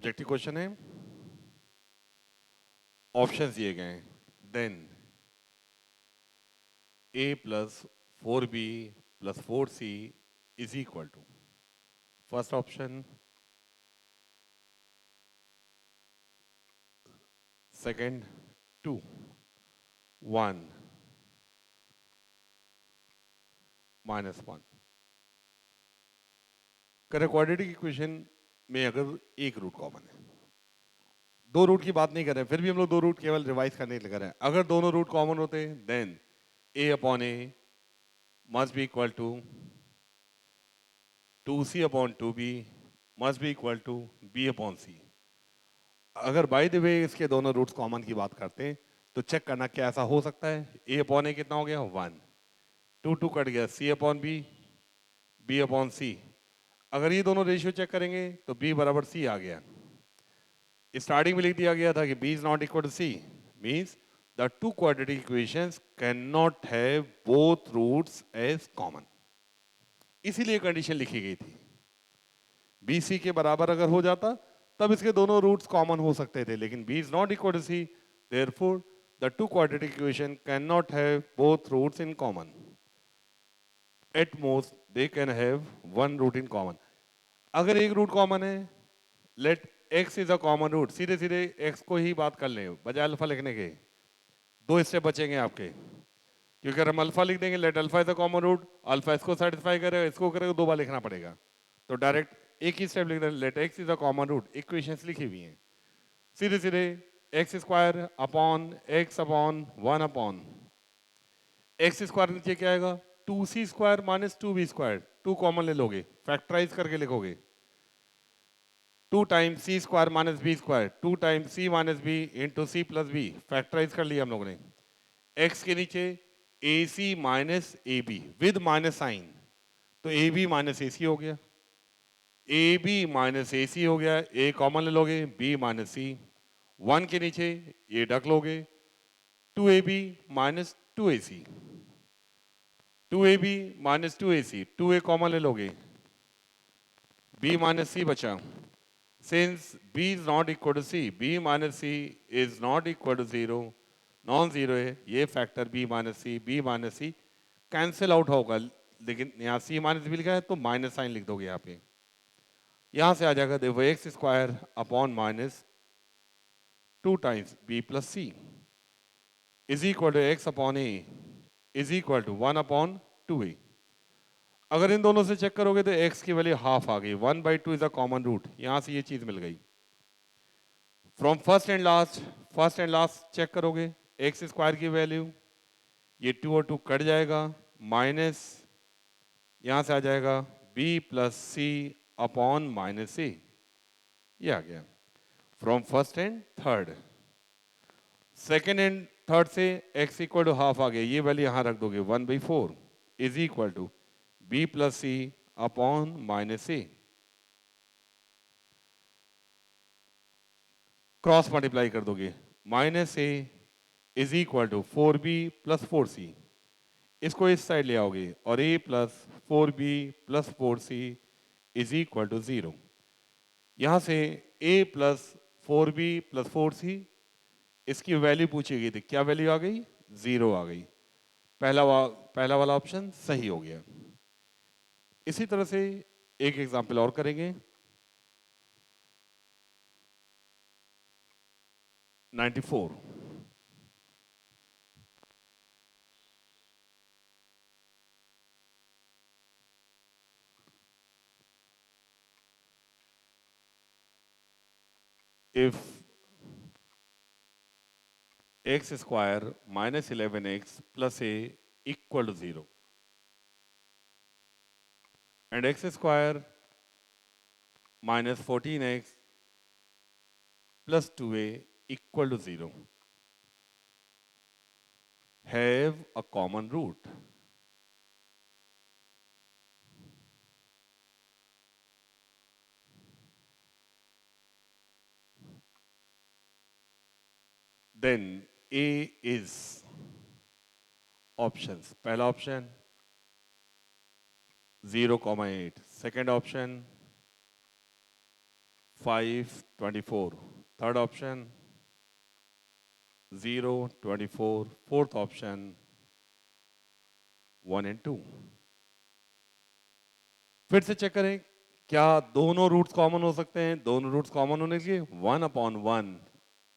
Objective question है, options दिए गए हैं। Then a plus 4b plus 4c is equal to first option, second 2, 1, -1। Quadratic equation में अगर एक रूट कॉमन है, दो रूट की बात नहीं कर रहे हैं, फिर भी हम लोग दो रूट केवल रिवाइज करने के लिए कर रहे हैं। अगर दोनों रूट कॉमन होते then a upon a must be equal to 2c upon 2b must be equal to b upon c। अगर बाय द वे इसके दोनों रूट्स कॉमन की बात करते हैं तो चेक करना क्या ऐसा हो सकता है। a अपॉन a कितना हो गया 1, 2 2 कट गया, c upon b, b upon c। अगर ये दोनों रेशियो चेक करेंगे तो b बराबर c आ गया। स्टार्टिंग में लिख दिया गया था कि b is not equal to c, means the two quadratic equations can not have both roots as common. इसीलिए कंडीशन लिखी गई थी। बी सी के बराबर अगर हो जाता तब इसके दोनों रूट्स कॉमन हो सकते थे, लेकिन b is not equal to c, therefore the two quadratic equation can not have both roots in common. At most they can have one root in common. अगर एक रूट कॉमन है, let x is a common root, सीधे सीधे x को ही बात कर लें बजाय अल्फा लिखने के। दो स्टेप बचेंगे आपके, क्योंकि अगर हम अल्फा लिख देंगे let alpha is a common root, alpha इसको सेटिस्फाई करेगा, इसको करेगा, दो बार लिखना पड़ेगा। तो डायरेक्ट एक ही स्टेप लिख दें, let x is a common root. Equations लिखी हुई हैं सीधे सीधे, x square upon x upon 1 upon x square नीचे क्या आएगा 2c square minus 2b square. 2 common ले लोगे, फैक्टराइज करके लिखोगे 2 times C square minus B square, 2 times C minus B into C plus B. Factorise कर लिया हम लोगों ने। एक्स के नीचे A C minus A B with minus sign, तो ए बी माइनस ए सी हो गया, ए बी माइनस ए सी हो गया, ए कॉमन ले लोगे बी माइनस सी। 1 के नीचे ये डक लोगे, 2ab minus 2ac, 2ab minus 2ac, 2a common ले लोगे, b माइनस c बचा। Since b is not equal to c, b minus c is not equal to 0, non zero है, ये factor b minus c cancel out होगा, लेकिन यहाँ c minus B लिखा है तो माइनस साइन लिख दोगे यहाँ पे। यहाँ से आ जाएगा देखो x square upon minus 2 times b plus c is equal to x upon a is equal to 1 upon 2a। अगर इन दोनों से चेक करोगे तो x की वैल्यू हाफ आ गई, 1/2 इज अ कॉमन रूट, यहां से ये चीज मिल गई। From first and last check करोगे एक्स स्क्वायर की वैल्यू, ये 2 और 2 कट जाएगा, माइनस यहां से आ जाएगा b plus c upon minus a, ये आ गया। From first and third, second and third से x इक्वल टू हाफ आ गया, ये वैल्यू यहां रख दोगे 1/4 is equal to b plus c upon minus a. Cross multiply कर दोगे, minus a is equal to 4b plus 4c, इसको इस साइड ले आओगे और a plus 4b plus 4c is equal to 0। यहां से a plus 4b plus 4c इसकी वैल्यू पूछी गई थी, क्या वैल्यू आ गई 0 आ गई। पहला वाला ऑप्शन सही हो गया। इसी तरह से एक एग्जाम्पल और करेंगे। 94, if x square minus 11x plus a equal to 0 and x square minus 14x plus 2a equal to 0 have a common root, then a is options, पहला option 0, 8, second option 5, 24. Third option 0, 24. Fourth option 1 and 2. फिर से check करें क्या दोनों roots common हो सकते हैं। दोनों रूट्स कॉमन होने के लिए 1/1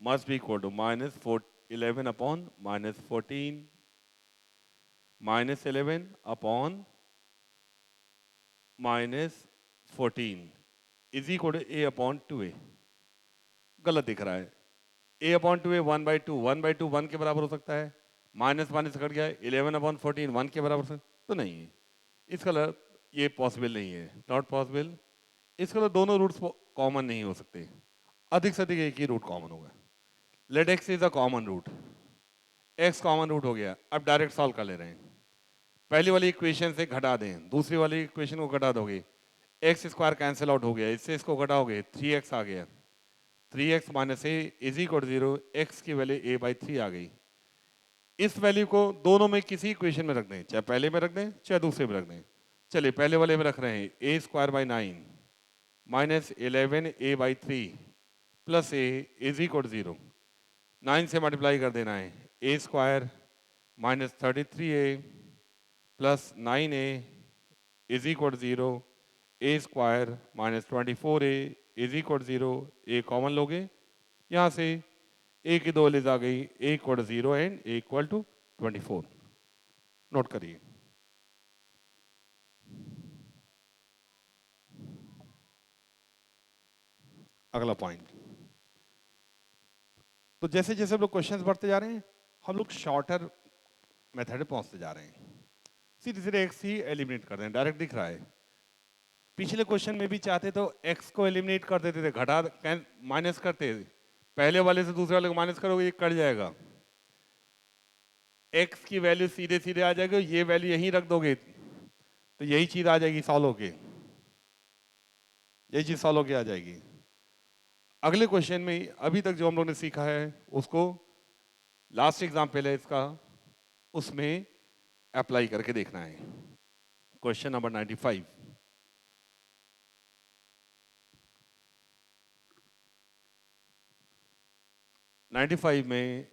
must be equal to -11/-14 -11/-14 is equal to a/2a। गलत दिख रहा है। a/2a 1/2 1/2 1 के बराबर हो सकता है। माइनस माइनस कट गया 11/14 1 के बराबर तो नहीं है। इसका मतलब ये पॉसिबल नहीं है, नॉट पॉसिबल। इसका मतलब दोनों रूट्स कॉमन नहीं हो सकते। अधिक से अधिक एक ही रूट कॉमन होगा। Let x is a common root. X common root हो गया। अब डायरेक्ट सॉल्व कर ले रहे हैं। पहली वाली इक्वेशन से घटा दें, दूसरी वाली इक्वेशन को घटा दोगे, एक्स स्क्वायर कैंसिल आउट हो गया, इससे इसको घटाओगे 3x आ गया। 3x minus a is equal to 0। X की वैल्यू a/3 आ गई। इस वैल्यू को दोनों में किसी इक्वेशन में रख दें, चाहे पहले में रख दें चाहे दूसरे में रख दें। चलिए पहले वाले में रख रहे हैं a² / 9 minus 11a/3 plus a is equal to 0। 9 से मल्टीप्लाई कर देना है। a² minus 33a plus 9a is equal to 0। a² minus 24a is equal to 0। A common लोगे, यहाँ से ए की दो वैल्यूज आ गई, a equal to 0 and a equal to 24। Note करिए। अगला पॉइंट, तो जैसे जैसे हम लोग क्वेश्चंस बढ़ते जा रहे हैं हम लोग शॉर्टर मेथड पे पहुंचते जा रहे हैं। सीधे सीधे एक्स ही एलिमिनेट कर दें, डायरेक्ट दिख रहा है। पिछले क्वेश्चन में भी चाहते तो एक्स को एलिमिनेट कर देते थे, घटा माइनस करते। पहले वाले से दूसरे वाले को माइनस करोगे ये कट जाएगा, एक्स की वैल्यू सीधे सीधे आ जाएगी। ये वैल्यू यहीं रख दोगे तो यही चीज आ जाएगी सॉल्व होके, यही चीज सॉल्व होके आ जाएगी। अगले क्वेश्चन में अभी तक जो हम लोग ने सीखा है उसको लास्ट एग्जाम्पल है इसका, उसमें अप्लाई करके देखना है। Question number 95। 95 में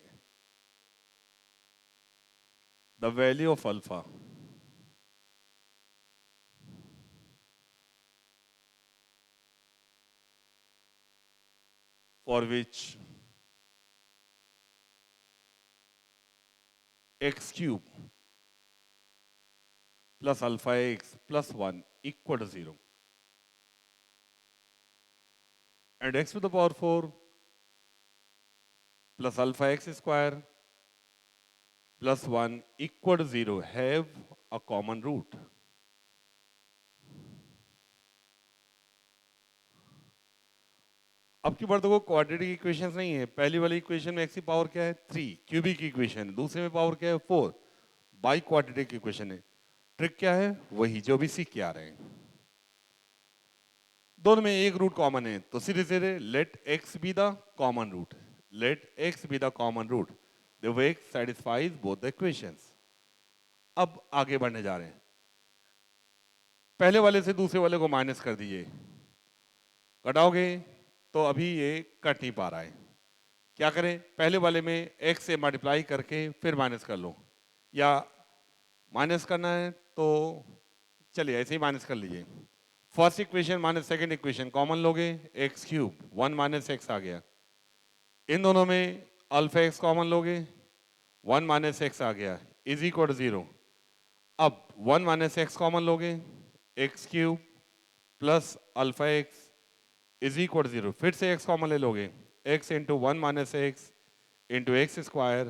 the value of alpha for which x³ plus alpha x plus 1 equal to 0 and x to the power 4 plus alpha x square plus 1 equal to 0 have a common root. अब की बार देखो quadratic equations नहीं है। पहली वाली equation में x की power क्या है 3, क्यूबिक इक्वेशन। दूसरे में पावर क्या है 4, बाई क्वाड्रेटिक इक्वेशन है। ट्रिक क्या है वही जो भी सीख के आ रहे हैं। दोनों में एक रूट कॉमन है तो सीधे सीधे let x be the common root. Let x be the common root, the way x satisfies both the equations। अब आगे बढ़ने जा रहे हैं। पहले वाले से दूसरे वाले को माइनस कर दीजिए, घटाओगे तो अभी ये कट नहीं पा रहा है। क्या करें, पहले वाले में x से मल्टीप्लाई करके फिर माइनस कर लो, या माइनस करना है तो चलिए ऐसे ही माइनस कर लीजिए। First equation minus second equation common लोगे, x³ 1 माइनस एक्स आ गया। इन दोनों में अल्फा x कॉमन लोगे, 1 माइनस एक्स आ गया इज इक्वल टू 0। अब 1 माइनस एक्स कॉमन लोगे, x³ plus alpha x is equal 0। फिर से x कॉमन ले लोगे, x into 1 minus x into x square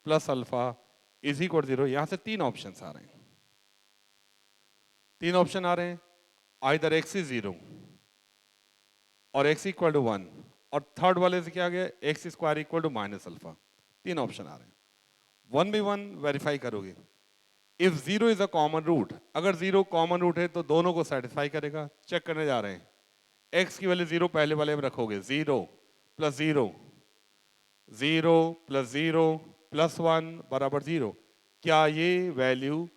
plus alpha is equal 0। यहां से तीन ऑप्शन आ रहे हैं, तीन ऑप्शन आ रहे हैं। आइदर x इज 0 और x इक्वल टू 1, और थर्ड वाले से क्या आ गया x square equal to minus alpha. तीन ऑप्शन आ रहे हैं, वन बाई वन वेरीफाई करोगे। If 0 is a common root, अगर 0 कॉमन रूट है तो दोनों को सेटिस्फाई करेगा। चेक करने जा रहे हैं, x की वैल्यू 0 पहले वाले में रखोगे, 0 प्लस 0, 0 प्लस 0 प्लस 1 बराबर 0। क्या ये वैल्यू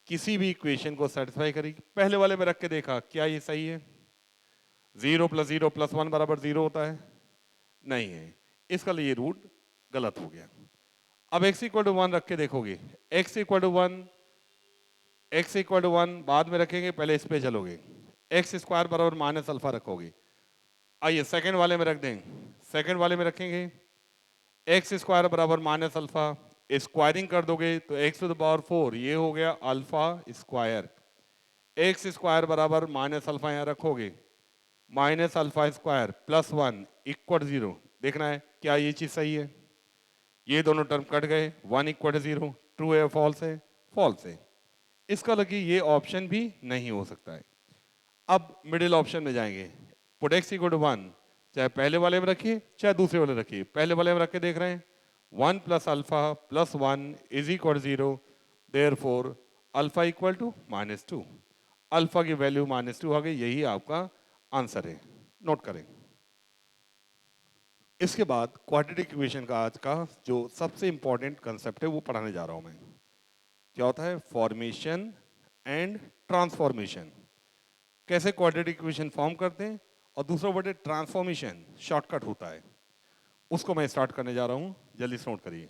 किसी भी इक्वेशन को सेटिस्फाई करेगी? पहले वाले में रख के देखा क्या ये सही है, 0 + 0 + 1 बराबर 0 होता है? नहीं है। इसका लिए रूट गलत हो गया। अब x = 1 रख के देखोगे, x = 1, x = 1 बाद में रखेंगे, पहले इस पे चलोगे, x² बराबर माइनस अल्फा रखोगे। आइए सेकंड वाले में रख दें, सेकंड वाले में रखेंगे x² बराबर माइनस अल्फा, स्क्वायरिंग कर दोगे तो x⁴ ये हो गया अल्फा स्क्वायर, x² बराबर माइनस अल्फा यहाँ रखोगे, माइनस अल्फा स्क्वायर प्लस 1 = 0। देखना है क्या ये चीज सही है, ये दोनों टर्म कट गए, 1 = 0, ट्रू है फॉल्स है, फॉल्स है। इसका लगी ये ऑप्शन भी नहीं हो सकता है। अब मिडिल ऑप्शन में जाएंगे, पुट x = 1, चाहे पहले वाले में रखिए चाहे दूसरे वाले रखिए, पहले वाले में रख के देख रहे हैं 1 + अल्फा + 1 = 0, देयरफॉर अल्फा = -2, अल्फा की वैल्यू -2 आ गई, यही आपका आंसर है, नोट करें। इसके बाद क्वाड्रेटिक इक्वेशन का आज का जो सबसे इंपॉर्टेंट कंसेप्ट है वो पढ़ाने जा रहा हूं मैं। क्या होता है? Formation and transformation. कैसे क्वाड्रेटिक इक्वेशन फॉर्म करते हैं, और दूसरा वर्ड है ट्रांसफॉर्मेशन, शॉर्टकट होता है। उसको मैं स्टार्ट करने जा रहा हूं, जल्दी से नोट करिए।